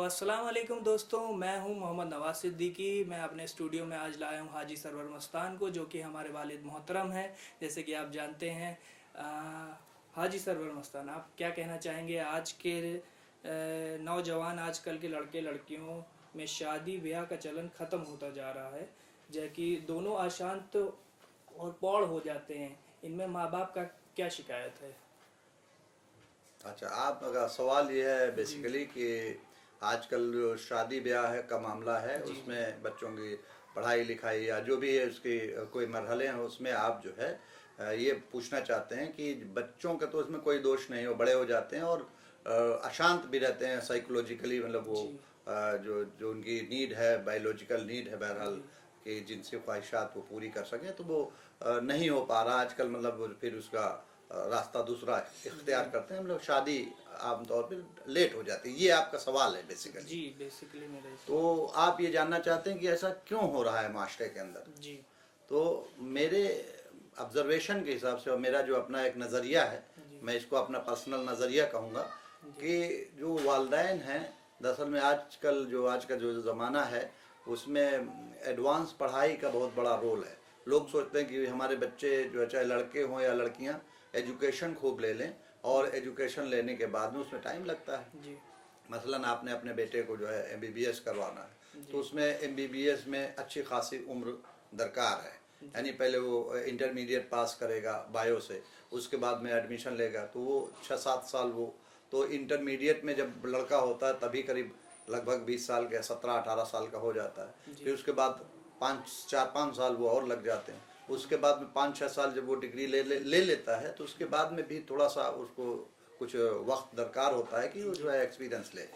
अस्सलाम वालेकुम दोस्तों, मैं हूं मोहम्मद नवाज सिद्दीकी। मैं अपने स्टूडियो में आज लाया हूं हाजी सरवर मस्तान को, जो कि हमारे वालिद मोहतरम हैं, जैसे कि आप जानते हैं। हाजी सरवर मस्तान, आप क्या कहना चाहेंगे? आज के नौजवान, आजकल के लड़के लड़कियों में शादी ब्याह का चलन ख़त्म होता जा रहा है, जो कि दोनों अशांत और पौड़ हो जाते हैं। इनमें माँ बाप का क्या शिकायत है? अच्छा, आपका सवाल ये है बेसिकली कि आजकल जो शादी ब्याह है का मामला है उसमें बच्चों की पढ़ाई लिखाई या जो भी है उसकी कोई मरहले हैं, उसमें आप जो है ये पूछना चाहते हैं कि बच्चों का तो उसमें कोई दोष नहीं, वो बड़े हो जाते हैं और अशांत भी रहते हैं साइकोलॉजिकली, मतलब वो जो जो उनकी नीड है, बायोलॉजिकल नीड है बहरहाल कि जिनसे ख्वाहिशात वो पूरी कर सकें, तो वो नहीं हो पा रहा आजकल। मतलब फिर उसका रास्ता दूसरा इख्तियार करते हैं, मतलब शादी आमतौर पर लेट हो जाती है। ये आपका सवाल है बेसिकली। जी, बेसिकली मेरा तो आप ये जानना चाहते हैं कि ऐसा क्यों हो रहा है माशरे के अंदर। जी तो मेरे ऑब्जर्वेशन के हिसाब से और मेरा जो अपना एक नज़रिया है, मैं इसको अपना पर्सनल नज़रिया कहूँगा कि जो वालिदैन हैं, दरअसल में आज का जो ज़माना है उसमें एडवांस पढ़ाई का बहुत बड़ा रोल है। लोग सोचते हैं कि हमारे बच्चे जो है, चाहे लड़के हों या लड़कियां, एजुकेशन खूब ले लें, और एजुकेशन लेने के बाद में उसमें टाइम लगता है। जी मसलन आपने अपने बेटे को जो है MBBS करवाना है, तो उसमें MBBS में अच्छी खासी उम्र दरकार है। यानी पहले वो इंटरमीडिएट पास करेगा बायो से, उसके बाद में एडमिशन लेगा, तो वो 6-7 साल वो तो इंटरमीडिएट में जब लड़का होता है तभी करीब लगभग 20 साल का, 17-18 साल का हो जाता है। फिर उसके बाद 4-5 साल वो और लग जाते हैं। उसके बाद में 5-6 साल जब वो डिग्री ले लेता है, तो उसके बाद में भी थोड़ा सा उसको कुछ वक्त दरकार होता है कि वो जो है एक्सपीरियंस ले।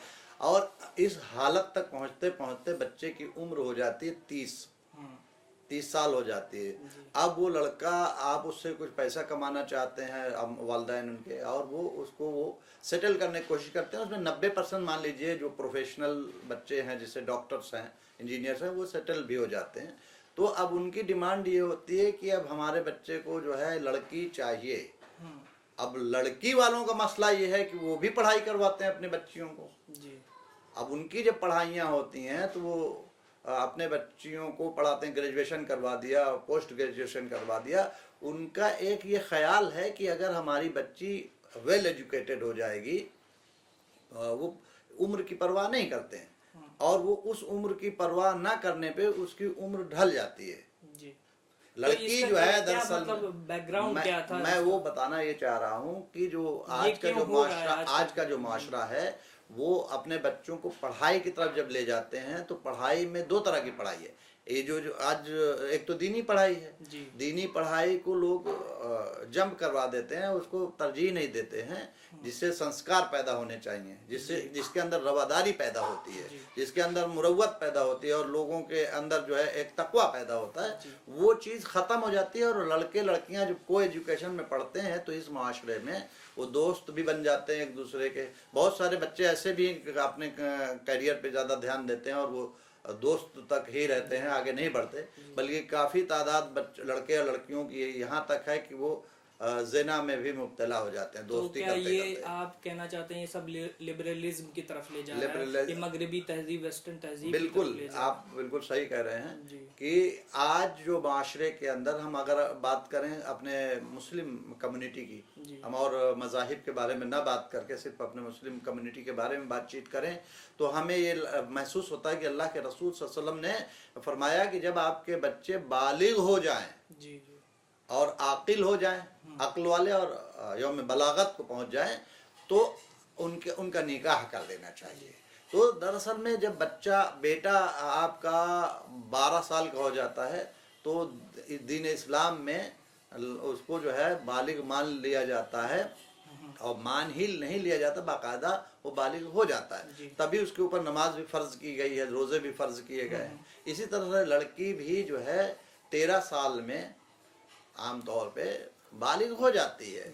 और इस हालत तक पहुंचते पहुंचते बच्चे की उम्र हो जाती है 30 साल हो जाती है। अब वो लड़का, आप उससे कुछ पैसा कमाना चाहते हैं, वालिदैन उनके, और वो सेटल करने की कोशिश करते हैं। उसमें 90% मान लीजिए जो प्रोफेशनल बच्चे हैं, जैसे डॉक्टर्स हैं, इंजीनियर्स हैं, वो सेटल भी हो जाते हैं। तो अब उनकी डिमांड ये होती है कि अब हमारे बच्चे को जो है लड़की चाहिए। अब लड़की वालों का मसला ये है कि वो भी पढ़ाई करवाते हैं अपने बच्चियों को। जी अब उनकी जब पढ़ाइयाँ होती हैं तो वो अपने बच्चियों को पढ़ाते हैं, ग्रेजुएशन करवा दिया, पोस्ट ग्रेजुएशन करवा दिया। उनका एक ये ख्याल है कि अगर हमारी बच्ची वेल एजुकेटेड हो जाएगी, वो उम्र की परवाह नहीं करते हैं, और वो उस उम्र की परवाह ना करने पे उसकी उम्र ढल जाती है। जी लड़की तो जो है क्या दरअसल मतलब बैकग्राउंड क्या था? मैं वो बताना ये चाह रहा हूँ कि जो आज का जो माशरा है, वो अपने बच्चों को पढ़ाई की तरफ जब ले जाते हैं, तो पढ़ाई में दो तरह की पढ़ाई है। ये जो आज एक तो दीनी पढ़ाई है। दीनी पढ़ाई को लोग जंप करवा देते हैं, उसको तरजीह नहीं देते हैं, जिससे संस्कार पैदा होने चाहिए, जिसके अंदर रवादारी पैदा होती है, जिसके अंदर मुरव्वत पैदा होती है, और लोगों के अंदर जो है एक तकवा पैदा होता है। वो चीज़ ख़त्म हो जाती है, और लड़के लड़कियां जब को एजुकेशन में पढ़ते हैं तो इस माशरे में वो दोस्त भी बन जाते हैं एक दूसरे के। बहुत सारे बच्चे ऐसे भी अपने करियर पे ज़्यादा ध्यान देते हैं और वो दोस्त तक ही रहते हैं, आगे नहीं बढ़ते। बल्कि काफ़ी तादाद लड़के और लड़कियों की यहाँ तक है कि वो ज़िना में भी मुब्तला हो जाते हैं दोस्ती करते। तो क्या ये करते। आप कहना चाहते हैं ये सब लिबरलिज्म की तरफ ले जा रहा है, ये मगरबी तहजीब, वेस्टर्न तहजीब? बिल्कुल, आप बिल्कुल सही कह रहे हैं कि आज जो माशरे के अंदर, हम अगर बात करें अपने मुस्लिम कम्युनिटी की, हम और मज़ाहिब के बारे में ना बात करके सिर्फ अपने मुस्लिम कम्युनिटी के बारे में बातचीत करें, तो हमें ये महसूस होता है कि अल्लाह के रसूल सल्लल्लाहु अलैहि वसल्लम ने फरमाया कि जब आपके बच्चे बालिग हो जाएं और आकिल हो जाएं, अक्ल वाले, और यौम बलागत को पहुंच जाएं, तो उनका निकाह कर देना चाहिए। तो दरअसल में जब बेटा आपका 12 साल का हो जाता है, तो दीन इस्लाम में उसको जो है बालिग मान लिया जाता है, और मान ही नहीं लिया जाता, बाकायदा वो बालिग हो जाता है। तभी उसके ऊपर नमाज भी फ़र्ज की गई है, रोज़े भी फ़र्ज किए गए हैं। इसी तरह से लड़की भी जो है 13 साल में आमतौर पे बालिग हो जाती है,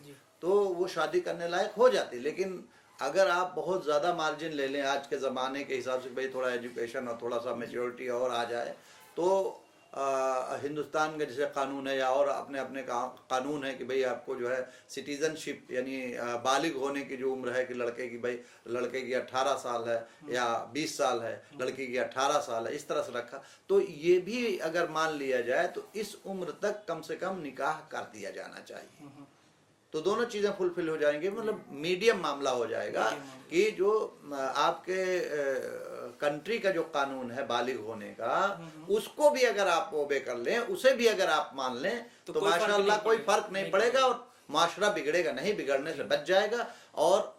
तो वो शादी करने लायक हो जाती है। लेकिन अगर आप बहुत ज़्यादा मार्जिन ले लें आज के ज़माने के हिसाब से, भाई थोड़ा एजुकेशन और थोड़ा सा मेच्योरिटी और आ जाए, तो हिंदुस्तान के जैसे कानून है या और अपने अपने कानून है कि भाई आपको जो है सिटीजनशिप यानी बालिग होने की जो उम्र है कि लड़के की, भाई लड़के की 18 साल है या 20 साल है, लड़की की 18 साल है, इस तरह से रखा। तो ये भी अगर मान लिया जाए तो इस उम्र तक कम से कम निकाह कर दिया जाना चाहिए, तो दोनों चीजें फुलफिल हो जाएंगी। मतलब मीडियम मामला हो जाएगा कि जो आपके कंट्री का जो कानून है बालिग होने का, उसको भी अगर आप ओबे कर लें, उसे भी अगर आप मान लें तो माशाअल्लाह कोई फर्क नहीं पड़ेगा और माशरा बिगड़ेगा नहीं, बिगड़ने से बच जाएगा। और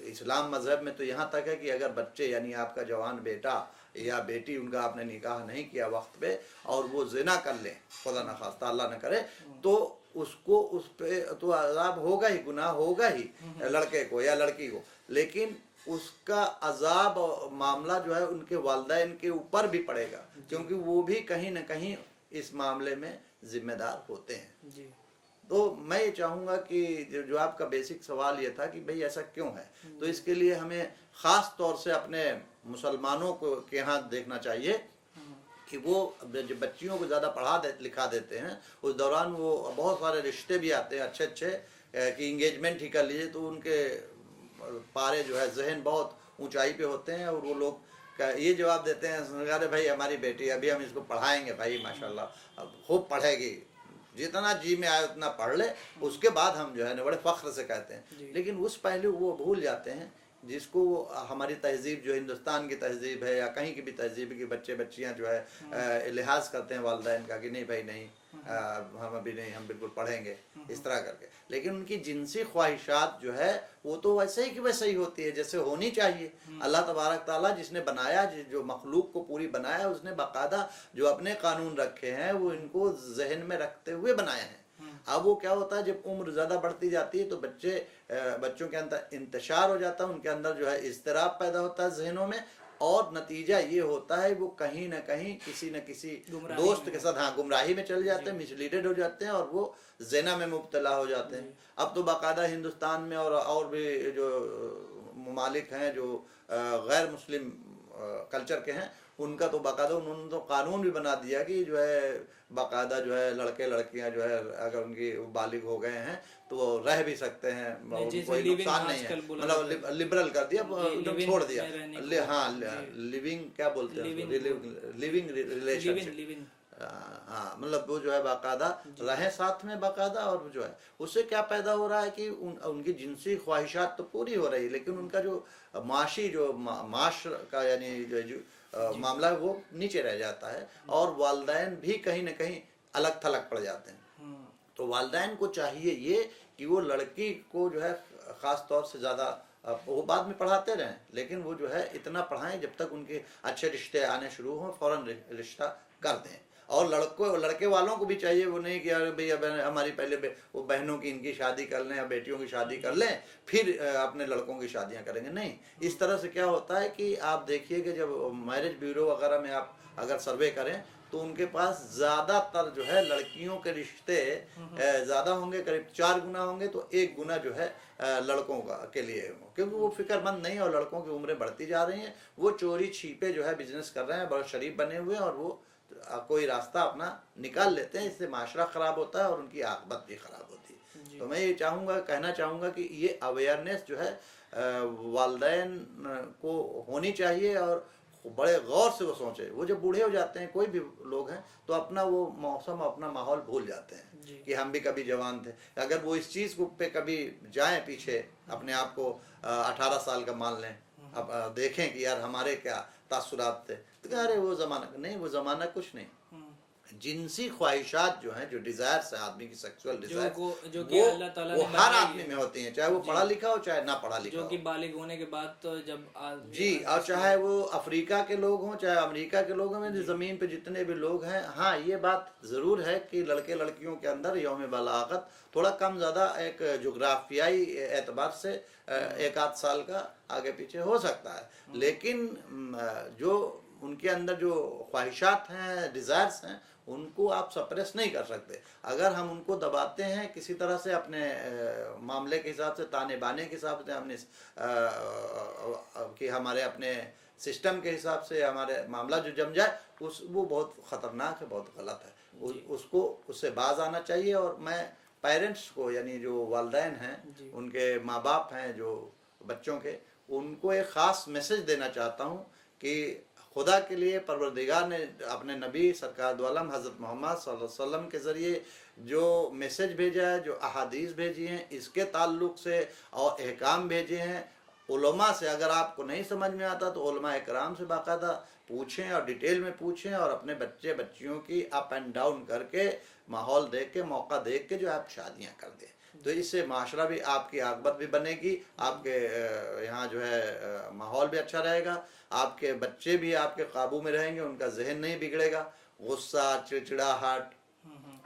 इस्लाम मजहब में तो यहाँ तक है कि अगर बच्चे यानी आपका जवान बेटा या बेटी, उनका आपने निकाह नहीं किया वक्त पे और वो जिना कर लें, खुदा न खास्ता अल्लाह न करे, तो उसको उस पे तो अजाब होगा ही, गुनाह होगा ही लड़के को या लड़की को, लेकिन उसका अजाब मामला जो है उनके वालिदैन के ऊपर भी पड़ेगा, क्योंकि वो भी कहीं न कहीं इस मामले में जिम्मेदार होते हैं जी। तो मैं ये चाहूँगा कि जो आपका बेसिक सवाल ये था कि भाई ऐसा क्यों है, तो इसके लिए हमें ख़ास तौर से अपने मुसलमानों को के यहाँ देखना चाहिए कि वो जो बच्चियों को ज़्यादा लिखा देते हैं, उस दौरान वो बहुत सारे रिश्ते भी आते हैं अच्छे अच्छे कि इंगेजमेंट ही कर लीजिए, तो उनके पारे जो है जहन बहुत ऊंचाई पे होते हैं और वो लोग ये जवाब देते हैं, अरे भाई हमारी बेटी अभी हम इसको पढ़ाएंगे भाई माशाल्लाह अब खूब पढ़ेगी, जितना जी में आए उतना पढ़ ले, उसके बाद हम जो है ना बड़े फ़ख्र से कहते हैं। लेकिन उस पहलू वो भूल जाते हैं जिसको हमारी तहजीब जो हिंदुस्तान की तहजीब है या कहीं की भी तहजीब की बच्चे बच्चियां जो है लिहाज करते हैं वालिदैन का कि नहीं भाई नहीं, हम अभी नहीं, हम बिल्कुल पढ़ेंगे इस तरह करके। लेकिन उनकी जिनसी ख्वाहिशात जो है वो तो वैसे ही कि वैसे ही होती है जैसे होनी चाहिए। अल्लाह तबारक ताला जिसने बनाया, जो मखलूक को पूरी बनाया, उसने बाकायदा जो अपने कानून रखे हैं वो इनको जहन में रखते हुए बनाए हैं। अब वो क्या होता है, जब उम्र ज़्यादा बढ़ती जाती है तो बच्चों के अंदर इंतशार हो जाता है, उनके अंदर जो है इज़्तिराब पैदा होता है जहनों में, और नतीजा ये होता है वो कहीं ना कहीं किसी न किसी दोस्त के साथ गुमराही में चले जाते हैं, मिसलीडेड हो जाते हैं और वो ज़िना में मुब्तला हो जाते हैं। अब तो बाकायदा हिंदुस्तान में और भी जो ममालिक हैं जो गैर मुस्लिम कल्चर के हैं, उनका तो बाकायदा उन्होंने तो कानून भी बना दिया कि जो है बाकायदा जो है लड़के लड़कियां जो है अगर उनकी बालिग हो गए हैं तो वो रह भी सकते हैं, कोई नुकसान नहीं है, मतलब लिबरल कर दिया, एकदम छोड़ दिया। हाँ, लिविंग क्या बोलते हैं, लिविंग रिलेशनशिप, हाँ, मतलब वो जो है बाकायदा रहें साथ में बाकायदा। और जो है उससे क्या पैदा हो रहा है कि उनकी जिनसी ख्वाहिशात तो पूरी हो रही है, लेकिन उनका जो माशी जो माशर का यानी जो मामला है वो नीचे रह जाता है और वालिदैन भी कहीं ना कहीं अलग थलग पड़ जाते हैं। तो वालिदैन को चाहिए ये कि वो लड़की को जो है ख़ास तौर से ज़्यादा वो बाद में पढ़ाते रहें, लेकिन वो जो है इतना पढ़ाएं जब तक उनके अच्छे रिश्ते आने शुरू हों, फ़ौरन रिश्ता कर दें। और लड़के वालों को भी चाहिए, वो नहीं कि यार भाई अब हमारी पहले वो बहनों की इनकी शादी कर लें या बेटियों की शादी कर लें फिर अपने लड़कों की शादियां करेंगे, नहीं। इस तरह से क्या होता है कि आप देखिए कि जब मैरिज ब्यूरो वगैरह में आप अगर सर्वे करें तो उनके पास ज़्यादातर जो है लड़कियों के रिश्ते ज़्यादा होंगे, करीब 4 गुना होंगे, तो 1 गुना जो है लड़कों के लिए, क्योंकि वो फिक्रमंद नहीं है और लड़कों की उम्रें बढ़ती जा रही हैं, वो चोरी छिपे जो है बिजनेस कर रहे हैं, बहुत शरीफ बने हुए हैं और वो कोई रास्ता अपना निकाल लेते हैं। इससे माशरा ख़राब होता है और उनकी आकबत भी ख़राब होती है। तो मैं ये कहना चाहूँगा कि ये अवेयरनेस जो है वालिदैन को होनी चाहिए और बड़े गौर से वो सोचें। वो जब बूढ़े हो जाते हैं कोई भी लोग हैं तो अपना वो मौसम अपना माहौल भूल जाते हैं कि हम भी कभी जवान थे। अगर वो इस चीज़ पे कभी जाएं पीछे, अपने आप को 18 साल का मान लें, अब देखें कि यार हमारे क्या तासुरात थे, तो अरे वो ज़माना नहीं, वो ज़माना कुछ नहीं। जिनसी ख्वाहिशात जो हैं, जो डिज़ायर्स हैं आदमी की, सेक्सुअल डिज़ायर, वो हर आदमी में होती हैं, चाहे वो पढ़ा लिखा हो चाहे ना पढ़ा लिखा हो, जो कि बालिग होने के बाद तो जब जी, और चाहे वो अफ्रीका के लोग हों चाहे अमेरिका के लोग हों, ज़मीन पे जितने भी लोग हैं। हाँ, ये बात ज़रूर है कि लड़के लड़कियों के अंदर यौम बलागत थोड़ा कम ज़्यादा एक जोग्राफियाई एतबार से 1-8 साल का आगे पीछे हो सकता है, लेकिन जो उनके अंदर जो ख्वाहिशात हैं, डिज़ायर्स हैं, उनको आप सप्रेस नहीं कर सकते। अगर हम उनको दबाते हैं किसी तरह से अपने मामले के हिसाब से, ताने बाने के हिसाब से, हमने कि हमारे अपने सिस्टम के हिसाब से हमारे मामला जो जम जाए वो बहुत ख़तरनाक है, बहुत गलत है। उसको उससे बाज आना चाहिए। और मैं पेरेंट्स को, यानी जो वालिदैन हैं, उनके माँ बाप हैं जो बच्चों के, उनको एक ख़ास मैसेज देना चाहता हूँ कि खुदा के लिए परवरदिगार ने अपने नबी सरकार दो आलम हज़रत मोहम्मद सल्लल्लाहु अलैहि वसल्लम के ज़रिए जो मैसेज भेजा है, जो अहादीस भेजी हैं, इसके ताल्लुक़ से और अहकाम भेजे हैं उलमा से। अगर आपको नहीं समझ में आता तो उलमा इकराम से बाकायदा पूछें और डिटेल में पूछें, और अपने बच्चे बच्चियों की अप एंड डाउन करके, माहौल देख के, मौका देख के जो आप शादियाँ कर दें। तो इससे माशरा भी, आपकी आकबत भी बनेगी, आपके यहाँ जो है माहौल भी अच्छा रहेगा, आपके बच्चे भी आपके काबू में रहेंगे, उनका जहन नहीं बिगड़ेगा। गुस्सा, चिड़चिड़ाहट,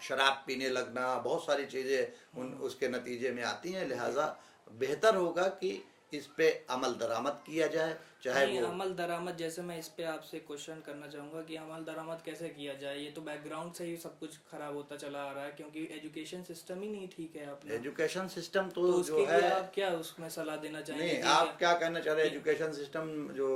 शराब पीने लगना, बहुत सारी चीज़ें उसके नतीजे में आती हैं। लिहाजा बेहतर होगा कि इस पे अमल दरामद किया जाए, चाहे वो अमल दरामद, जैसे मैं इस पे आपसे क्वेश्चन करना चाहूँगा कि अमल दरामद कैसे किया जाए। ये तो बैकग्राउंड से ही सब कुछ खराब होता चला आ रहा है, क्योंकि एजुकेशन सिस्टम ही नहीं ठीक है अपना। एजुकेशन सिस्टम तो उसके जो है, आप क्या उसमें सलाह देना चाहेंगे? नहीं, आप क्या कहना चाह रहे हैं? एजुकेशन सिस्टम जो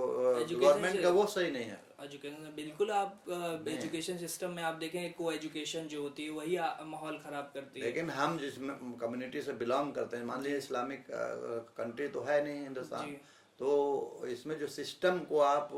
गवर्नमेंट का वो सही नहीं है। एजुकेशन बिल्कुल, आप एजुकेशन सिस्टम में आप देखें को एजुकेशन जो होती है वही माहौल खराब करती है। लेकिन हम जिस कम्युनिटी से बिलोंग करते हैं, मान लीजिए इस्लामिक कंट्री तो है नहीं हिंदुस्तान, तो इसमें जो सिस्टम को आप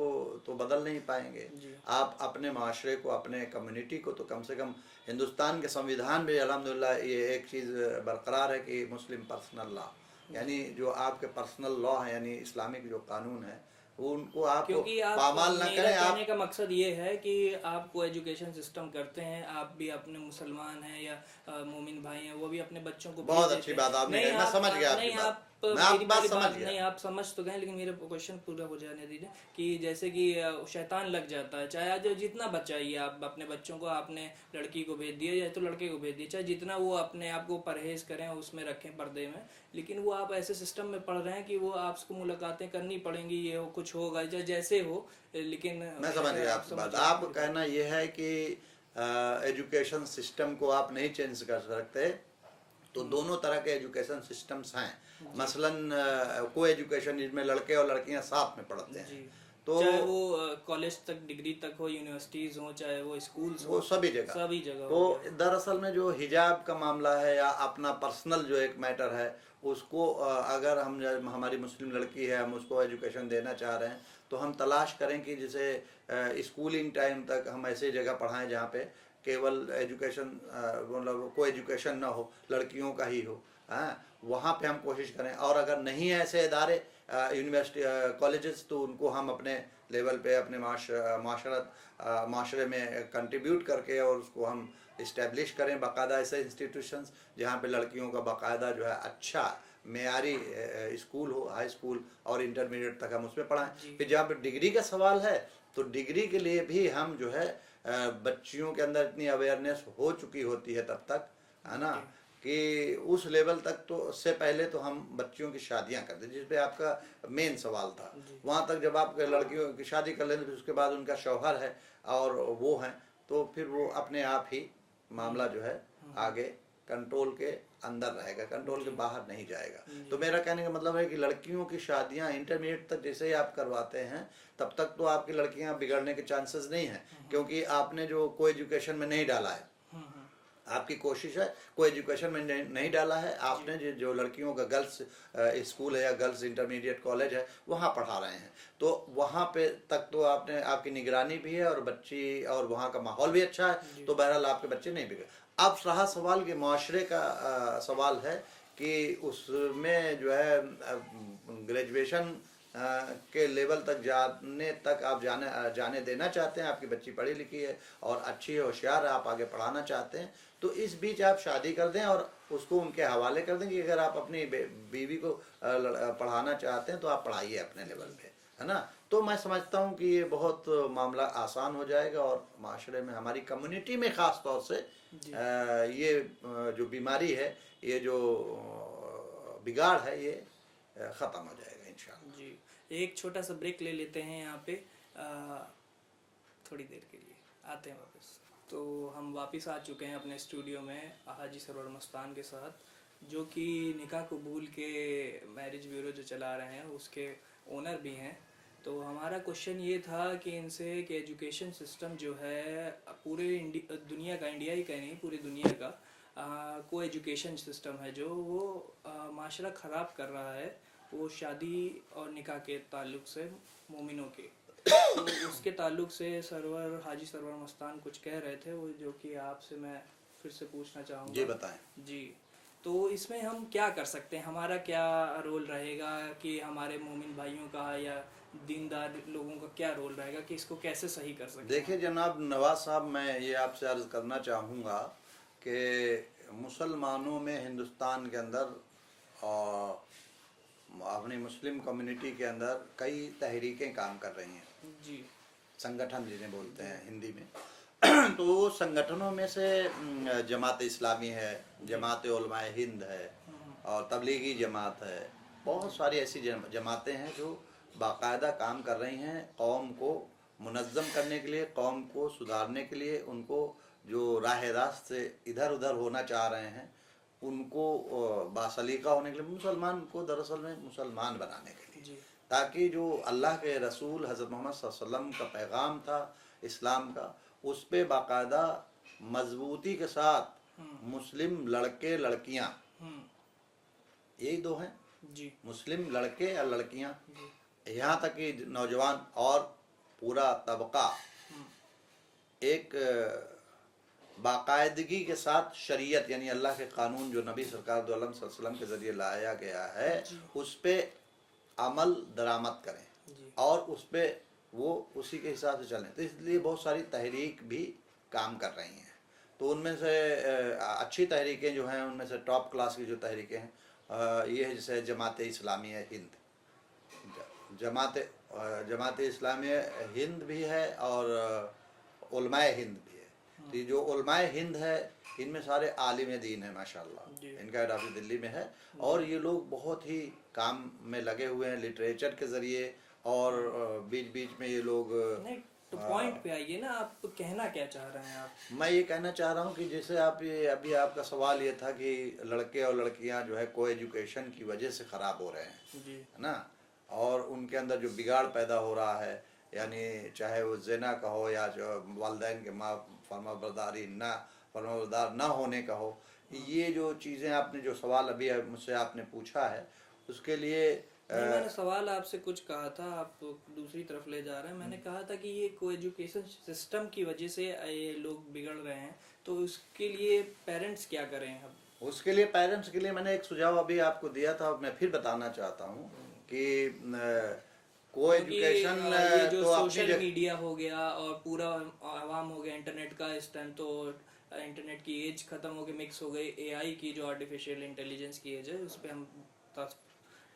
तो बदल नहीं पाएंगे। आप अपने माशरे को, अपने कम्युनिटी को, तो कम से कम हिंदुस्तान के संविधान में अल्हम्दुलिल्लाह ये एक चीज़ बरकरार है कि मुस्लिम पर्सनल लॉ, यानी जो आपके पर्सनल लॉ है, यानी इस्लामिक जो कानून है, उनको आप पामाल ना करें। कहने का मकसद ये है कि आपको एजुकेशन सिस्टम करते हैं, आप भी अपने मुसलमान हैं या मोमिन भाई हैं, वो भी अपने बच्चों को बहुत अच्छी बात आपने कही, मैं समझ गया आपकी बात। मैं आपकी बात समझ गया। नहीं, आप समझ तो गए, लेकिन मेरा क्वेश्चन पूरा हो जाने दीजिए। कि जैसे कि शैतान लग जाता है, चाहे आज जितना बचाइए आप अपने बच्चों को, आपने लड़की को भेज दिया या तो लड़के को भेज दिया, चाहे जितना वो अपने आप को परहेज करें, उसमें रखें पर्दे में, लेकिन वो आप ऐसे सिस्टम में पढ़ रहे हैं कि वो आपको मुलाकातें करनी पड़ेंगी, ये हो कुछ होगा चाहे जैसे हो। लेकिन मैं समझ गया आपकी बात। आप कहना यह है कि एजुकेशन सिस्टम को आप नहीं चेंज कर सकते, तो दोनों तरह के एजुकेशन सिस्टम्स हैं। मसलन को एजुकेशन, जिसमें लड़के और लड़कियां साथ में पढ़ते हैं, तो चाहे वो कॉलेज तक, डिग्री तक हो, यूनिवर्सिटीज हो, चाहे वो स्कूल्स हो, सभी जगह तो दरअसल में जो हिजाब का मामला है या अपना पर्सनल जो एक मैटर है, उसको अगर हमारी मुस्लिम लड़की है, हम उसको एजुकेशन देना चाह रहे हैं, तो हम तलाश करें कि जैसे स्कूलिंग टाइम तक हम ऐसी जगह पढ़ाएं जहाँ पे केवल एजुकेशन, मतलब कोई एजुकेशन ना हो, लड़कियों का ही हो। वहाँ पे हम कोशिश करें। और अगर नहीं है ऐसे इदारे, यूनिवर्सिटी, कॉलेजेस, तो उनको हम अपने लेवल पे, अपने माशरे में कंट्रीब्यूट करके और उसको हम इस्टेब्लिश करें बाकायदा ऐसे इंस्टीट्यूशंस जहाँ पे लड़कियों का बाकायदा जो है अच्छा मेयारी स्कूल हो, हाई स्कूल और इंटरमीडिएट तक हम उसमें पढ़ाएं। फिर जहाँ पे डिग्री का सवाल है, तो डिग्री के लिए भी हम जो है बच्चियों के अंदर इतनी अवेयरनेस हो चुकी होती है तब तक, है ना, कि उस लेवल तक, तो उससे पहले तो हम बच्चियों की शादियां करते, जिस पे आपका मेन सवाल था। वहाँ तक जब आप लड़कियों की शादी कर लेते, उसके बाद उनका शौहर है और वो हैं, तो फिर वो अपने आप ही मामला जो है आगे कंट्रोल के अंदर रहेगा, कंट्रोल के बाहर नहीं जाएगा। तो मेरा कहने का मतलब है कि लड़कियों की शादियां इंटरमीडिएट तक जैसे ही आप करवाते हैं, तब तक तो आपकी लड़कियां बिगड़ने के चांसेस नहीं हैं, क्योंकि आपने जो को एजुकेशन में नहीं डाला है। आपकी कोशिश है को एजुकेशन में नहीं डाला है, आपने जो लड़कियों का गर्ल्स स्कूल है या गर्ल्स इंटरमीडिएट कॉलेज है, वहाँ पढ़ा रहे हैं, तो वहाँ पे तक तो आपने, आपकी निगरानी भी है और बच्ची, और वहाँ का माहौल भी अच्छा है, तो बहरहाल आपके बच्चे नहीं बिगड़े। अब रहा सवाल कि माशरे का सवाल है कि उसमें जो है ग्रेजुएशन के लेवल तक जाने तक आप जाने देना चाहते हैं, आपकी बच्ची पढ़ी लिखी है और अच्छी है, होशियार है, आप आगे पढ़ाना चाहते हैं, तो इस बीच आप शादी कर दें और उसको उनके हवाले कर दें कि अगर आप अपनी बीवी को पढ़ाना चाहते हैं तो आप पढ़ाइए अपने लेवल पे, है ना। तो मैं समझता हूँ कि ये बहुत मामला आसान हो जाएगा और माशरे में, हमारी कम्युनिटी में ख़ास तौर से ये जो बीमारी है, ये जो बिगाड़ है, ये ख़त्म हो जाएगा इंशाअल्लाह। जी, एक छोटा सा ब्रेक ले लेते हैं यहाँ पे, थोड़ी देर के लिए आते हैं वापस। तो हम वापस आ चुके हैं अपने स्टूडियो में हाजी सरवर मस्तान के साथ, जो कि निकाह कबूल के मैरिज ब्यूरो जो चला रहे हैं उसके ओनर भी हैं। तो हमारा क्वेश्चन ये था कि इनसे कि एजुकेशन सिस्टम जो है पूरे दुनिया का, इंडिया ही का नहीं पूरी दुनिया का को एजुकेशन सिस्टम है जो वो माशरा ख़राब कर रहा है, वो शादी और निकाह के ताल्लुक से मोमिनों के। तो उसके ताल्लुक से हाजी सरवर मस्तान कुछ कह रहे थे, वो जो कि आपसे मैं फिर से पूछना चाहूँगा। जी बताएं। जी, तो इसमें हम क्या कर सकते हैं, हमारा क्या रोल रहेगा कि हमारे मोमिन भाइयों का या दीनदार लोगों का क्या रोल रहेगा कि इसको कैसे सही कर सकते हैं? देखिए जनाब नवाज साहब, मैं ये आपसे अर्ज़ करना चाहूँगा कि मुसलमानों में हिंदुस्तान के अंदर और अपनी मुस्लिम कम्युनिटी के अंदर कई तहरीकें काम कर रही हैं। जी, संगठन जिन्हें बोलते हैं हिंदी में। तो वो संगठनों में से जमात इस्लामी है, जमात उलमाए हिंद है और तबलीगी जमात है। बहुत सारी ऐसी जमातें हैं जो बाकायदा काम कर रही हैं कौम को मुनज़्ज़म करने के लिए, कौम को सुधारने के लिए, उनको जो राह रास्त से इधर उधर होना चाह रहे हैं उनको बासलीका होने के लिए, मुसलमान को दरअसल में मुसलमान बनाने के लिए, जी, ताकि जो अल्लाह के रसूल हज़रत मोहम्मद सल्लल्लाहु अलैहि वसल्लम का पैगाम था इस्लाम का, उस पे बाकायदा मजबूती के साथ मुस्लिम लड़के लड़कियां, यही दो हैं, जी, मुस्लिम लड़के या लड़कियां, जी, यहाँ तक कि नौजवान और पूरा तबका एक बाकायदगी के साथ शरीयत यानी अल्लाह के कानून जो नबी सरकार दो आलम सल्लल्लाहु अलैहि वसल्लम के ज़रिए लाया गया है उस पे अमल दरामद करें जी, और उस पे वो उसी के हिसाब से चलें। तो इसलिए बहुत सारी तहरीक भी काम कर रही हैं। तो उनमें से अच्छी तहरीकें जो हैं, उनमें से टॉप क्लास की जो तहरीकें हैं ये है, जैसे जमात इस्लामी हिंद, जमात इस्लामी हिंद भी है और उलमाए हिंद भी है। तो ये जो उलमाए हिंद है इनमें सारे आलिम दीन है माशाल्लाह, इनका हेड ऑफिस दिल्ली में है और ये लोग बहुत ही काम में लगे हुए हैं लिटरेचर के ज़रिए और बीच बीच में ये लोग नहीं तो पॉइंट पे आइए ना, आप कहना क्या चाह रहे हैं आप? मैं ये कहना चाह रहा हूँ कि जैसे आप ये अभी आपका सवाल ये था कि लड़के और लड़कियाँ जो है को एजुकेशन की वजह से ख़राब हो रहे हैं, जी, है ना, और उनके अंदर जो बिगाड़ पैदा हो रहा है, यानी चाहे वो ज़िना का हो या जो वालिदैन के फरमाबरदार ना होने का हो, ये जो चीज़ें आपने जो सवाल अभी मुझसे आपने पूछा है उसके लिए नहीं, मैंने सवाल आपसे कुछ कहा था, आप दूसरी तरफ ले जा रहे हैं। मैंने कहा था कि ये को एजुकेशन सिस्टम की वजह से ये लोग बिगड़ रहे हैं, तो उसके लिए पेरेंट्स क्या करें अब? उसके लिए पेरेंट्स के लिए मैंने एक सुझाव अभी आपको दिया था, मैं फिर बताना चाहता हूँ कि को एजुकेशन ये जो तो सोशल मीडिया हो गया और पूरा आवाम हो गया इंटरनेट का, इस टाइम तो इंटरनेट की एज खत्म हो गई, मिक्स हो गई एआई की, जो आर्टिफिशियल इंटेलिजेंस की एज है, उस पर हम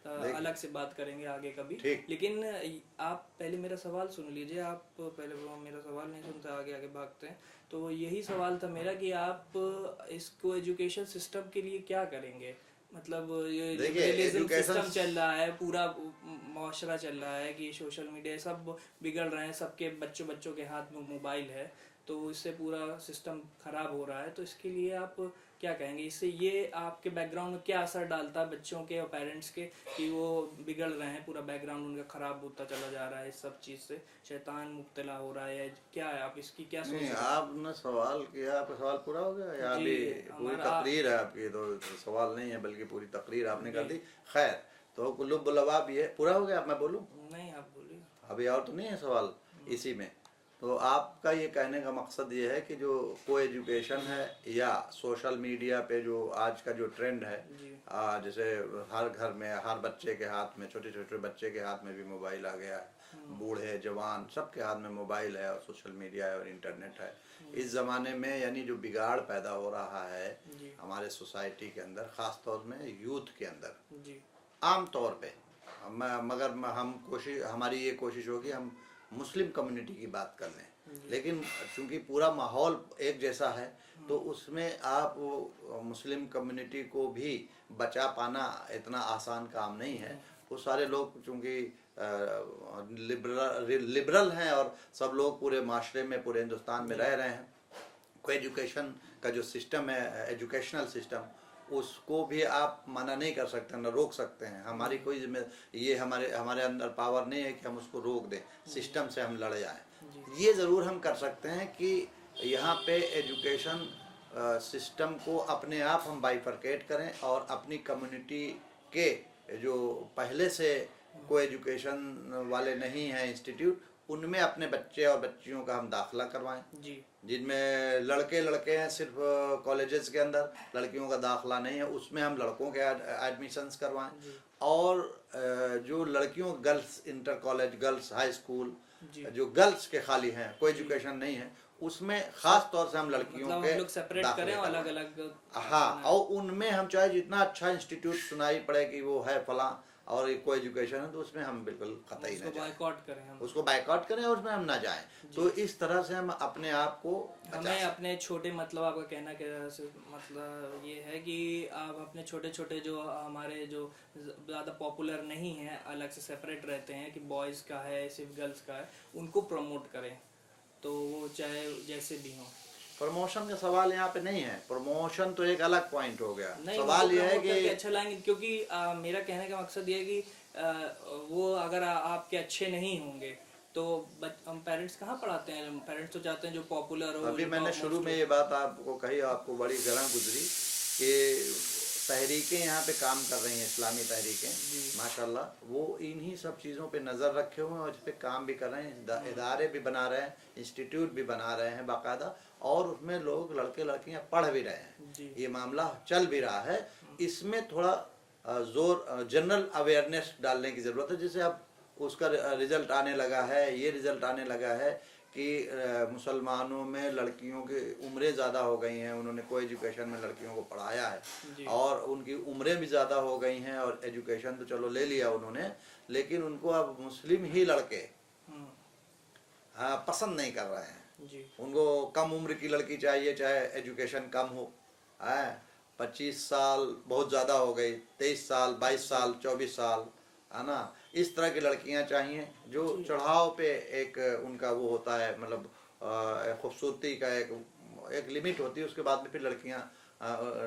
अलग से बात करेंगे आगे कभी। लेकिन आप पहले मेरा सवाल सुन लीजिए, आप पहले मेरा सवाल नहीं सुनते, आगे आगे भागते हैं। तो यही सवाल था मेरा कि आप इसको एजुकेशन सिस्टम के लिए क्या करेंगे, मतलब ये लिबरलिज्म सिस्टम चल रहा है, पूरा माशरा चल रहा है कि सोशल मीडिया सब बिगड़ रहे हैं, सबके बच्चों के हाथ में मोबाइल है, तो इससे पूरा सिस्टम खराब हो रहा है। तो इसके लिए आप क्या कहेंगे, इससे ये आपके बैकग्राउंड में क्या असर डालता है बच्चों के और पेरेंट्स के कि वो बिगड़ रहे हैं, पूरा बैकग्राउंड उनका खराब होता चला जा रहा है, इस सब चीज़ से शैतान मुब्तला हो रहा है, क्या है आप इसकी क्या सोच रहे हैं? आपने सवाल किया, आपका सवाल पूरा हो गया या अभी पूरी तकरीर है आपकी? तो सवाल नहीं है बल्कि पूरी तकरीर आपने कर दी। खैर, तो कुल्लुब लवाब ये पूरा हो गया, मैं बोलूँ? नहीं, आप बोलिए। अभी और तो नहीं है सवाल इसी में? तो आपका ये कहने का मकसद ये है कि जो को एजुकेशन है या सोशल मीडिया पे जो आज का जो ट्रेंड है, जैसे हर घर में हर बच्चे के हाथ में, छोटे छोटे बच्चे के हाथ में भी मोबाइल आ गया है, बूढ़े जवान सबके हाथ में मोबाइल है और सोशल मीडिया है और इंटरनेट है। इस ज़माने में यानी जो बिगाड़ पैदा हो रहा है हमारे सोसाइटी के अंदर, ख़ास तौर में यूथ के अंदर, आम तौर पे मगर हमारी ये कोशिश होगी हम मुस्लिम कम्युनिटी की बात कर लें, लेकिन चूंकि पूरा माहौल एक जैसा है तो उसमें आप मुस्लिम कम्युनिटी को भी बचा पाना इतना आसान काम नहीं है। वो सारे लोग चूंकि लिबरल हैं और सब लोग पूरे माशरे में, पूरे हिंदुस्तान में रह रहे हैं, को एजुकेशन का जो सिस्टम है, एजुकेशनल सिस्टम, उसको भी आप मना नहीं कर सकते, न रोक सकते हैं। हमारी कोई ये हमारे अंदर पावर नहीं है कि हम उसको रोक दें, सिस्टम से हम लड़ जाएं। ये ज़रूर हम कर सकते हैं कि यहाँ पे एजुकेशन सिस्टम को अपने आप हम बाइफरकेट करें और अपनी कम्युनिटी के जो पहले से कोई एजुकेशन वाले नहीं हैं इंस्टीट्यूट, उनमें अपने बच्चे और बच्चियों का हम दाखिला करवाएं जी। जिनमें लड़के हैं सिर्फ कॉलेजेस के अंदर, लड़कियों का दाखिला नहीं है, उसमें हम लड़कों के एडमिशन्स करवाएं। और जो लड़कियों girls inter college, girls high school, जो गर्ल्स के खाली हैं, कोई एजुकेशन नहीं है, उसमें खास तौर से हम लड़कियों मतलब के हम लोग सेपरेट करें अलग अलग। हाँ, और उनमें हम चाहे जितना अच्छा इंस्टीट्यूट सुनाई पड़े कि वो है फला और कोई एजुकेशन है, तो उसमें हम बिल्कुल कतई ना जाएं, बायकॉट करें हम, उसको बायकॉट करें और उसमें हम ना जाएं। तो इस तरह से हम अपने आप को हमें अपने छोटे, मतलब आपका कहना क्या मतलब ये है कि आप अपने छोटे छोटे जो हमारे जो ज़्यादा पॉपुलर नहीं है, अलग से सेपरेट रहते हैं कि बॉयज़ का है सिर्फ गर्ल्स का है, उनको प्रमोट करें, तो वो चाहे जैसे भी हो। प्रमोशन का सवाल यहाँ पे नहीं है, प्रमोशन तो एक अलग पॉइंट हो गया। सवाल ये है कि अच्छा लाएंगे, क्योंकि मेरा कहने का मकसद ये है कि वो अगर आपके अच्छे नहीं होंगे तो पेरेंट्स कहाँ पढ़ाते हैं? पेरेंट्स तो चाहते हैं जो पॉपुलर हो। अभी मैंने शुरू में ये बात आपको कही, आपको बड़ी गर्म गुजरी कि तहरीकें यहाँ पे काम कर रही हैं, इस्लामी तहरीकें माशाल्लाह, वो इन्हीं सब चीज़ों पे नज़र रखे हुए हैं और इस पे काम भी कर रहे हैं, इदारे भी बना रहे हैं, इंस्टीट्यूट भी बना रहे हैं बाकायदा, और उसमें लोग लड़के लड़कियाँ पढ़ भी रहे हैं, ये मामला चल भी रहा है। इसमें थोड़ा जोर जनरल अवेयरनेस डालने की ज़रूरत है, जैसे अब उसका रिजल्ट आने लगा है, ये रिजल्ट आने लगा है कि मुसलमानों में लड़कियों की उम्रें ज़्यादा हो गई हैं, उन्होंने कोई एजुकेशन में लड़कियों को पढ़ाया है और उनकी उम्रें भी ज़्यादा हो गई हैं, और एजुकेशन तो चलो ले लिया उन्होंने, लेकिन उनको अब मुस्लिम ही लड़के पसंद नहीं कर रहे हैं। उनको कम उम्र की लड़की चाहिए, चाहे एजुकेशन कम हो, 25 साल बहुत ज़्यादा हो गई, 23 साल 22 साल 24 साल, है ना, इस तरह की लड़कियां चाहिए जो चढ़ाव पे एक उनका वो होता है, मतलब खूबसूरती का एक लिमिट होती है, उसके बाद में फिर लड़कियां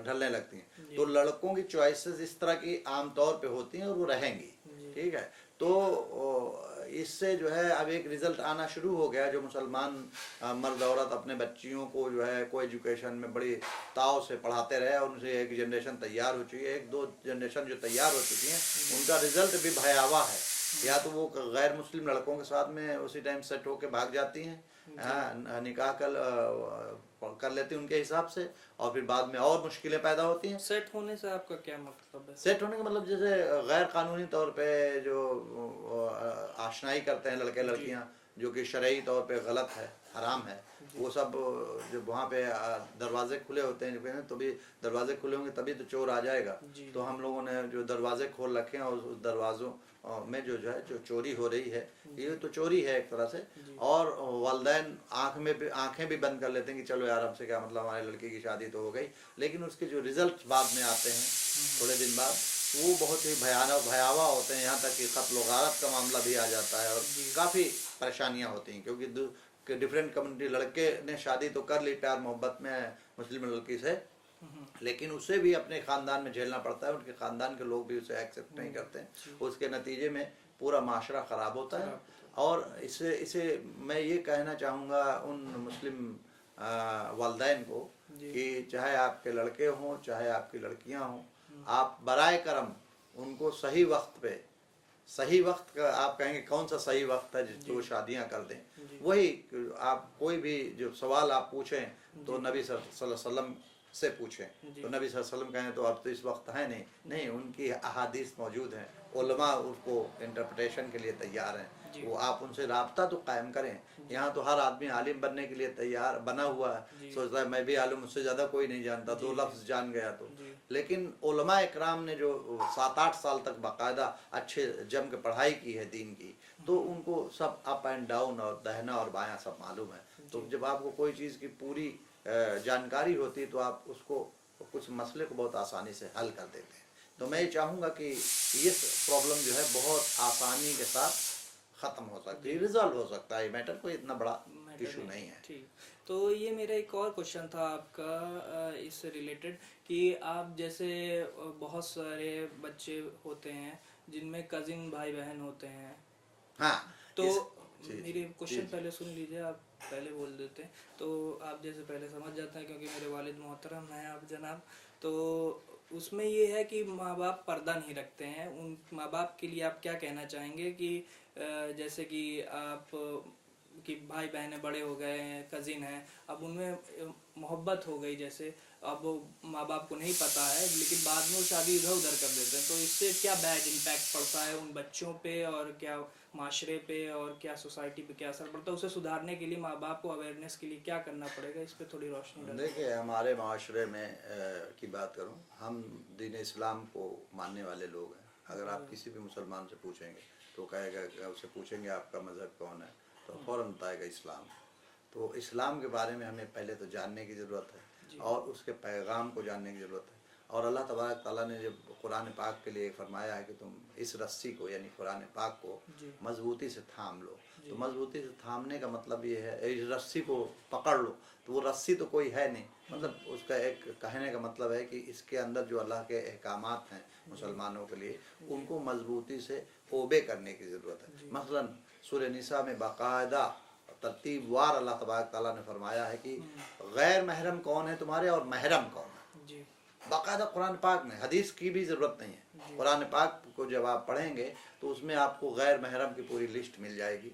ढलने लगती हैं। तो लड़कों की चॉइसेस इस तरह की आमतौर पे होती हैं और वो रहेंगी, ठीक है। तो इससे जो है अब एक रिजल्ट आना शुरू हो गया, जो मुसलमान मर्द औरत अपने बच्चियों को जो है को एजुकेशन में बड़ी ताव से पढ़ाते रहे, और उनसे एक जनरेशन तैयार हो चुकी है, एक दो जनरेशन जो तैयार हो चुकी हैं, उनका रिजल्ट भी भयावह है। या तो वो गैर मुस्लिम लड़कों के साथ में उसी टाइम सेट होके भाग जाती हैं, निकाह कर लेती हैं उनके हिसाब से, और फिर बाद में और मुश्किलें पैदा होती हैं। सेट होने से आपका क्या मतलब है? सेट होने का मतलब जैसे गैर कानूनी तौर पे जो आशनाई करते हैं लड़के लड़कियां, जो कि शरई तौर पे गलत है, हराम है, वो सब जब वहाँ पे दरवाजे खुले होते हैं, तो भी दरवाजे खुले होंगे तभी तो चोर आ जाएगा। तो हम लोगों ने जो दरवाजे खोल रखे हैं और उस दरवाज़ों में जो है जो चोरी हो रही है, ये तो चोरी है एक तरह से। और वालिदैन आंखें भी बंद कर लेते हैं कि चलो यार हमसे क्या मतलब, हमारे लड़की की शादी तो हो गई, लेकिन उसके जो रिजल्ट बाद में आते हैं थोड़े दिन बाद, वो बहुत ही भयावह होते हैं। यहाँ तक कि कत्ल गारत का मामला भी आ जाता है और काफ़ी परेशानियाँ होती हैं, क्योंकि डिफरेंट कम्युनिटी, लड़के ने शादी तो कर ली प्यार मोहब्बत में मुस्लिम लड़की से, लेकिन उसे भी अपने ख़ानदान में झेलना पड़ता है, उनके ख़ानदान के लोग भी उसे एक्सेप्ट नहीं करते हैं, उसके नतीजे में पूरा माशरा ख़राब होता है। और इसे मैं ये कहना चाहूँगा उन मुस्लिम वालिदैन को कि चाहे आपके लड़के हों चाहे आपकी लड़कियां हों, आप बराए करम उनको सही वक्त पे, सही वक्त का आप कहेंगे कौन सा सही वक्त है जिसको शादियां कर दें, वही आप कोई भी जो सवाल आप पूछें तो नबी सल्लल्लाहु अलैहि वसल्लम से पूछें, तो नबी सल्लल्लाहु अलैहि वसल्लम कहें तो अब तो इस वक्त है नहीं, उनकी अहादीस मौजूद हैं, उलमा उसको इंटरप्रिटेशन के लिए तैयार हैं, वो आप उनसे राब्ता तो कायम करें। यहाँ तो हर आदमी आलिम बनने के लिए तैयार बना हुआ है, सोचता है मैं भी आलिम, मुझसे ज़्यादा कोई नहीं जानता, 2 लफ्ज़ जान गया तो। लेकिन उलमा इकराम ने जो 7-8 साल तक बाकायदा अच्छे जम के पढ़ाई की है दीन की, तो उनको सब अप एंड डाउन और दहना और बायां सब मालूम है। तो जब आपको कोई चीज़ की पूरी जानकारी होती है तो आप उसको कुछ मसले को बहुत आसानी से हल कर देते हैं। तो मैं ये चाहूँगा कि ये प्रॉब्लम जो है बहुत आसानी के साथ ख़त्म हो सकती है, रिजॉल्व हो सकता है, मैटर कोई इतना बड़ा मैटर इशू नहीं है। ठीक। तो ये मेरा एक और क्वेश्चन था आपका इस रिलेटेड कि आप जैसे बहुत सारे बच्चे होते हैं जिनमें कजिन भाई बहन होते हैं, हाँ तो जी मेरे जी क्वेश्चन जी पहले सुन लीजिए, आप पहले बोल देते हैं तो आप जैसे पहले समझ जाते हैं क्योंकि मेरे वालिद मोहतरम हैं आप जनाब। तो उसमें ये है कि माँ बाप पर्दा नहीं रखते हैं, उन माँ बाप के लिए आप क्या कहना चाहेंगे कि जैसे कि आप कि भाई बहनें बड़े हो गए हैं, कजिन हैं, अब उनमें मोहब्बत हो गई, जैसे अब वो माँ बाप को नहीं पता है लेकिन बाद में वो शादी इधर उधर कर देते हैं, तो इससे क्या बैड इम्पैक्ट पड़ता है उन बच्चों पे और क्या माशरे पे और क्या सोसाइटी पे क्या असर पड़ता है? उसे सुधारने के लिए माँ बाप को अवेयरनेस के लिए क्या करना पड़ेगा, इस पे थोड़ी रोशनी डालें। देखिए, हमारे माशरे में की बात करूं, हम दीन इस्लाम को मानने वाले लोग हैं। अगर आप किसी भी मुसलमान से पूछेंगे तो कहेगा, उससे पूछेंगे आपका मज़हब कौन है, तो फ़ौरन बताएगा इस्लाम। तो इस्लाम के बारे में हमें पहले तो जानने की ज़रूरत है और उसके पैगाम को जानने की ज़रूरत है। और अल्लाह तबारक ताला ने जब कुरान पाक के लिए फरमाया है कि तुम इस रस्सी को यानी कुरान पाक को मजबूती से थाम लो, तो मजबूती से थामने का मतलब ये है, इस रस्सी को पकड़ लो, तो वो रस्सी तो कोई है नहीं, मतलब उसका एक कहने का मतलब है कि इसके अंदर जो अल्लाह के अहकामात हैं मुसलमानों के लिए, उनको मजबूती से ओबे करने की ज़रूरत है। मसलन सूरह निसा में बाकायदा तरतीबवार अल्लाह तबारक ताला ने फरमाया है कि गैर महरम कौन है तुम्हारे और महरम कौन है, बाकायदा कुरान पाक में। हदीस की भी ज़रूरत नहीं है, कुरान पाक को जब आप पढ़ेंगे तो उसमें आपको गैर महरम की पूरी लिस्ट मिल जाएगी,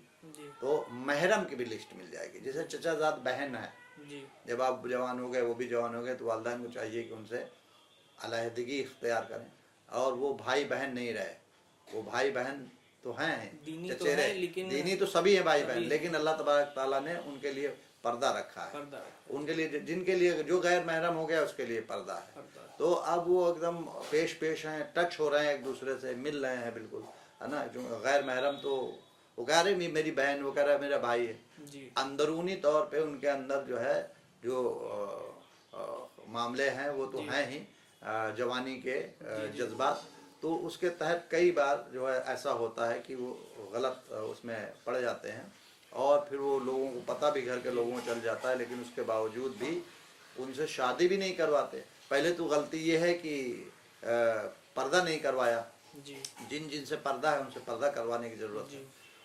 तो महरम की भी लिस्ट मिल जाएगी। जैसे चचाजाद बहन है, जब आप जवान हो गए, वो भी जवान हो गए, तो वालिदैन को चाहिए कि उनसे अलहदगी इख्तियार करें। और वो भाई बहन नहीं रहे, वो भाई बहन तो हैं, दीनी तो चचेरे है, लेकिन दीनी तो सभी हैं भाई बहन, लेकिन अल्लाह तबारक ताला ने उनके लिए पर्दा रखा है, पर्दा उनके लिए, जिनके लिए जो गैर महरम हो गया उसके लिए पर्दा है। तो अब वो एकदम पेश हैं, टच हो रहे हैं, एक दूसरे से मिल रहे हैं, बिल्कुल, है ना। जो गैर महरम तो वो कह रहे मेरी बहन, वो कह रहा है मेरा भाई है, अंदरूनी तौर पे उनके अंदर जो है जो मामले हैं वो तो हैं ही, जवानी के जज्बात, तो उसके तहत कई बार जो है ऐसा होता है कि वो गलत उसमें पड़ जाते हैं और फिर वो लोगों को पता भी, घर के लोगों को चल जाता है, लेकिन उसके बावजूद भी उनसे शादी भी नहीं करवाते। पहले तो गलती ये है कि पर्दा नहीं करवाया, जिन से पर्दा है उनसे पर्दा करवाने की ज़रूरत है।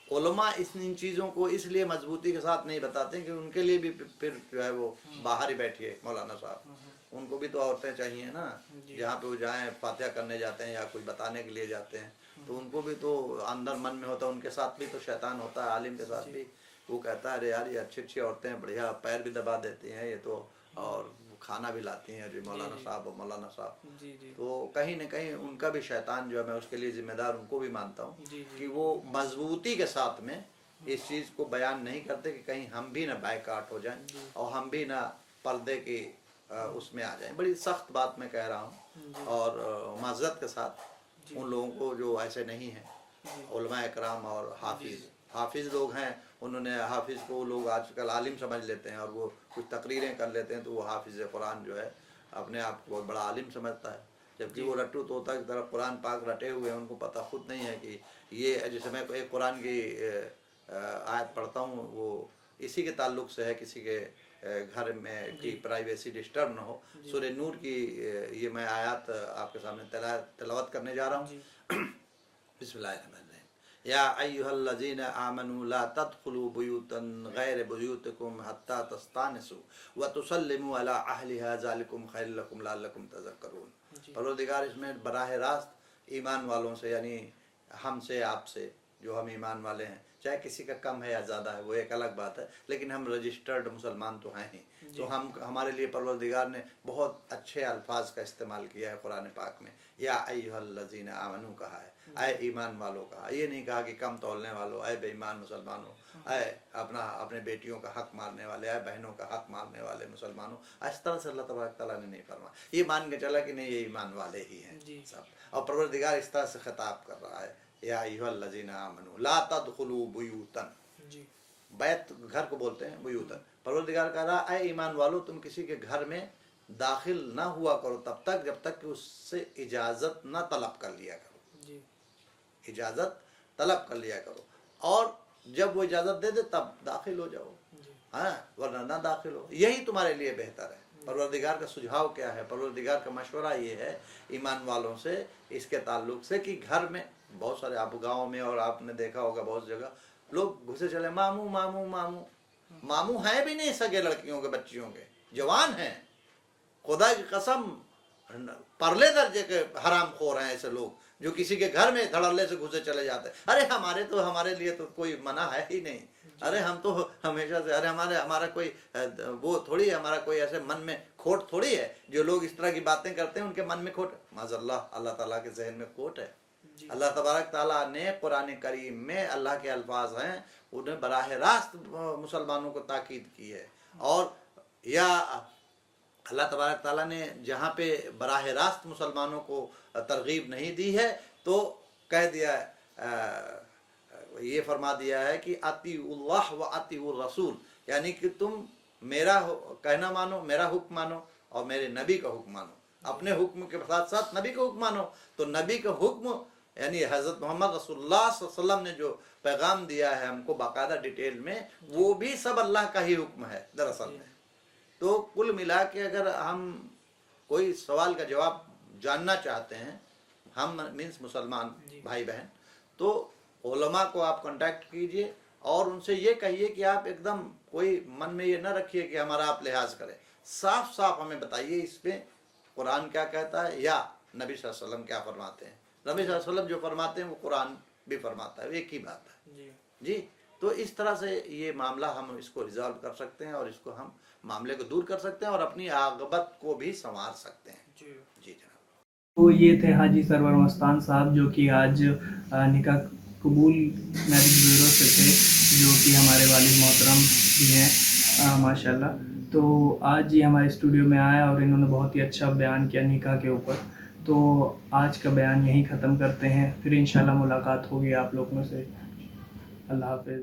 उलमा इन चीज़ों को इसलिए मजबूती के साथ नहीं बताते कि उनके लिए भी फिर जो है वो बाहर ही बैठिए मौलाना साहब, उनको भी तो औरतें चाहिए ना, जहाँ पे वो जाएँ फातिहा करने जाते हैं या कुछ बताने के लिए जाते हैं, तो उनको भी तो अंदर मन में होता है, उनके साथ भी तो शैतान होता है, आलिम के साथ भी। वो कहता है अरे यार ये अच्छी अच्छी औरतें हैं, बढ़िया पैर भी दबा देती हैं ये तो, और खाना भी लाती हैं जो मौलाना साहब और मौलाना साहब, तो कहीं न कहीं उनका भी शैतान जो है, मैं उसके लिए जिम्मेदार उनको भी मानता हूँ कि वो मजबूती के साथ में इस चीज़ को बयान नहीं करते कि कहीं हम भी ना बायकाट हो जाएं और हम भी ना पर्दे की उसमें आ जाएं। बड़ी सख्त बात मैं कह रहा हूँ और माज़रत के साथ उन लोगों को जो ऐसे नहीं हैं, उलमा इकराम और हाफिज़ लोग हैं, उन्होंने हाफिज़ को लोग आजकल आलिम समझ लेते हैं और वो कुछ तकरीरें कर लेते हैं तो वो हाफिज़ कुरान जो है अपने आप को बहुत बड़ा आलिम समझता है, जबकि वो रट्टू तोता की तरह कुरान पाक रटे हुए हैं, उनको पता खुद नहीं है कि ये, जैसे मैं एक कुरान की आयत पढ़ता हूँ, वो इसी के ताल्लुक़ से है, किसी के घर में की प्राइवेसी डिस्टर्ब ना हो। सूरह नूर की ये मैं आयत आपके सामने तिलावत करने जा रहा हूँ। बिस्मिल्लाहिर्रहमानिर्रहीम। या अय्युहल्लज़ीना आमनू ला तदखुलू बुयूतन गैर बुयूतिकुम हत्ता तस्तानिसू व तुसल्लिमू अला अहलिहा ज़ालिकुम खैरुल लकुम लअल्लकुम तज़क्करून। परवरदिगार इसमें बराह रास्त ईमान वालों से, यानी हमसे, आपसे, जो हम ईमान वाले हैं, चाहे किसी का कम है या ज़्यादा है वो एक अलग बात है, लेकिन हम रजिस्टर्ड मुसलमान तो हैं ही, तो हम, हमारे लिए परवरदिगार ने बहुत अच्छे अल्फाज का इस्तेमाल किया है कुरान पाक में। या अय्युहल्लज़ीना आमनू कहा है, आए ईमान वालों कहा, ये नहीं कहा कि कम तोलने वालों, आए बेईमान मुसलमानों, आए अपने बेटियों का हक मारने वाले, आए बहनों का हक मारने वाले मुसलमानों, इस तरह से अल्लाह तबारक तआला ने नहीं फरमाया। ये मान के चला कि नहीं ये ईमान वाले ही हैं सब, और परवरदिगार इस तरह से खिताब कर रहा है, या अय्युहल्लज़ीना आमनू ला तदखुलू बुयूतन, बैत घर को बोलते हैं, बुयूतन। परवरदिगार कह रहा है ईमान वालों तुम किसी के घर में दाखिल ना हुआ करो तब तक जब तक कि उससे इजाज़त ना तलब कर लिया करो, इजाज़त तलब कर लिया करो, और जब वो इजाज़त दे दे तब दाखिल हो जाओ। हाँ, वरना ना दाखिल हो, यही तुम्हारे लिए बेहतर है। परवरदिगार का सुझाव क्या है, परवरदिगार का मशवरा ये है ईमान वालों से इसके ताल्लुक से कि घर में बहुत सारे, आप गाँव में और आपने देखा होगा बहुत जगह लोग घुसे चले, मामू मामू मामू, मामू है भी नहीं सगे लड़कियों के बच्चियों के, जवान हैं, खुदा की कसम परले दर्जे के हराम खोर हैं ऐसे लोग जो किसी के घर में धड़ल्ले से घुसे चले जाते हैं। अरे हमारे लिए तो कोई मना है ही नहीं, अरे हम तो हमेशा से, अरे हमारा कोई वो थोड़ी है, हमारा कोई ऐसे मन में खोट थोड़ी है। जो लोग इस तरह की बातें करते हैं उनके मन में खोट, माज़अल्लाह अल्लाह ताला के जहन में खोट है। अल्लाह तबारक ताला ने कुरान करीम में अल्लाह के अल्फाज हैं, उन्हें बराह रास्त मुसलमानों को ताकीद की है। और या अल्लाह तबारक ताला ने जहाँ पे बराह रास्त मुसलमानों को तरगीब नहीं दी है तो कह दिया ये फरमा दिया है कि अतीउल्लाह व अतीउर रसूल, यानी कि तुम मेरा कहना मानो, मेरा हुक्म मानो और मेरे नबी का हुक्म मानो, अपने हुक्म के साथ साथ नबी का हुक्म मानो। तो नबी का हुक्म यानी हज़रत मोहम्मद रसूलुल्लाह सल्लल्लाहु अलैहि वसल्लम ने जो पैगाम दिया है हमको बाकायदा डिटेल में, वो भी सब अल्लाह का ही हुक्म है दरअसल में। तो कुल मिला के अगर हम कोई सवाल का जवाब जानना चाहते हैं, हम मीन्स मुसलमान भाई बहन, तो उलमा को आप कांटेक्ट कीजिए और उनसे ये कहिए कि आप एकदम कोई मन में ये ना रखिए कि हमारा आप लिहाज करें, साफ साफ हमें बताइए इसमें कुरान क्या कहता है या नबी सल्लल्लाहु अलैहि वसल्लम क्या फरमाते हैं। नबी सल्लल्लाहु अलैहि वसल्लम जो फरमाते हैं वो कुरान भी फरमाता है, एक ही बात है जी। तो इस तरह से ये मामला हम इसको रिजॉल्व कर सकते हैं और इसको हम मामले को दूर कर सकते हैं और अपनी आगबत को भी संवार सकते हैं जी जनाब। तो ये थे हाजी सरवर मस्तान साहब जो कि आज निकाह कबूल मैरिज ब्यूरो से थे, जो कि हमारे वालिद मोहतरम भी हैं माशाल्लाह। तो आज ये हमारे स्टूडियो में आया और इन्होंने बहुत ही अच्छा बयान किया निकाह के ऊपर। तो आज का बयान यहीं ख़त्म करते हैं, फिर इंशाल्लाह मुलाकात होगी आप लोगों से। अल्लाह हाफ़िज़।